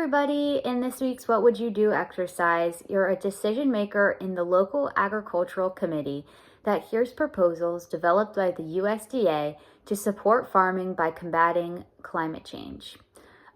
everybody. In this week's What Would You Do exercise, you're a decision maker in the local agricultural committee that hears proposals developed by the USDA to support farming by combating climate change.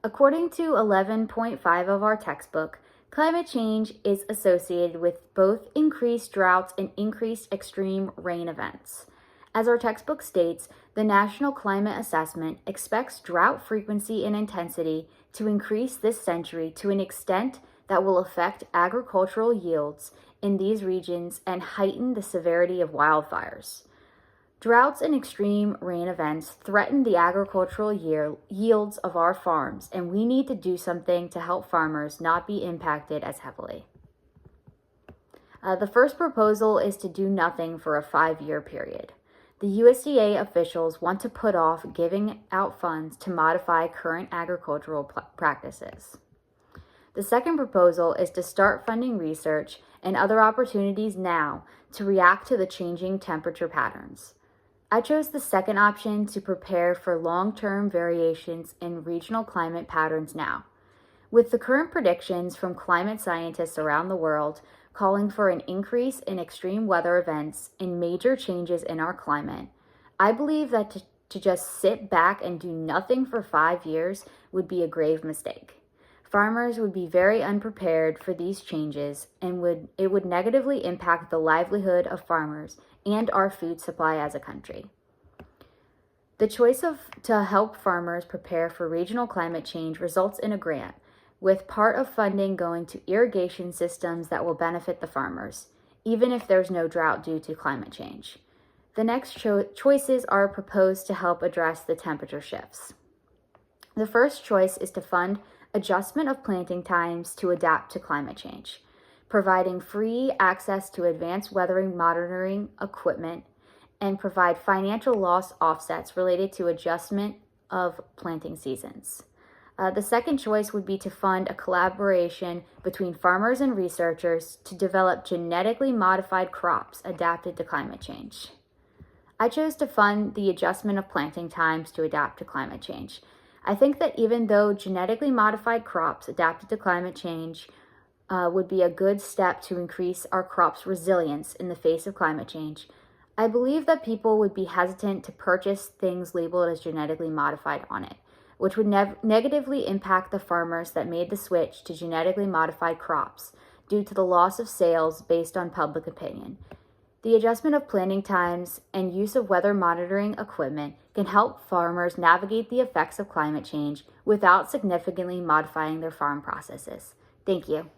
According to 11.5 of our textbook, climate change is associated with both increased droughts and increased extreme rain events. As our textbook states, the National Climate Assessment expects drought frequency and intensity to increase this century to an extent that will affect agricultural yields in these regions and heighten the severity of wildfires. Droughts and extreme rain events threaten the agricultural yields of our farms, and we need to do something to help farmers not be impacted as heavily. The first proposal is to do nothing for a 5-year period. The USDA officials want to put off giving out funds to modify current agricultural practices. The second proposal is to start funding research and other opportunities now to react to the changing temperature patterns. I chose the second option to prepare for long-term variations in regional climate patterns now. With the current predictions from climate scientists around the world calling for an increase in extreme weather events and major changes in our climate, I believe that to just sit back and do nothing for 5 years would be a grave mistake. Farmers would be very unprepared for these changes, and it would negatively impact the livelihood of farmers and our food supply as a country. The choice to help farmers prepare for regional climate change results in a grant, with part of funding going to irrigation systems that will benefit the farmers, even if there's no drought due to climate change. The next choices are proposed to help address the temperature shifts. The first choice is to fund adjustment of planting times to adapt to climate change, providing free access to advanced weather monitoring equipment, and provide financial loss offsets related to adjustment of planting seasons. The second choice would be to fund a collaboration between farmers and researchers to develop genetically modified crops adapted to climate change. I chose to fund the adjustment of planting times to adapt to climate change. I think that even though genetically modified crops adapted to climate change would be a good step to increase our crops' resilience in the face of climate change, I believe that people would be hesitant to purchase things labeled as genetically modified on it, which would negatively impact the farmers that made the switch to genetically modified crops due to the loss of sales based on public opinion. The adjustment of planting times and use of weather monitoring equipment can help farmers navigate the effects of climate change without significantly modifying their farm processes. Thank you.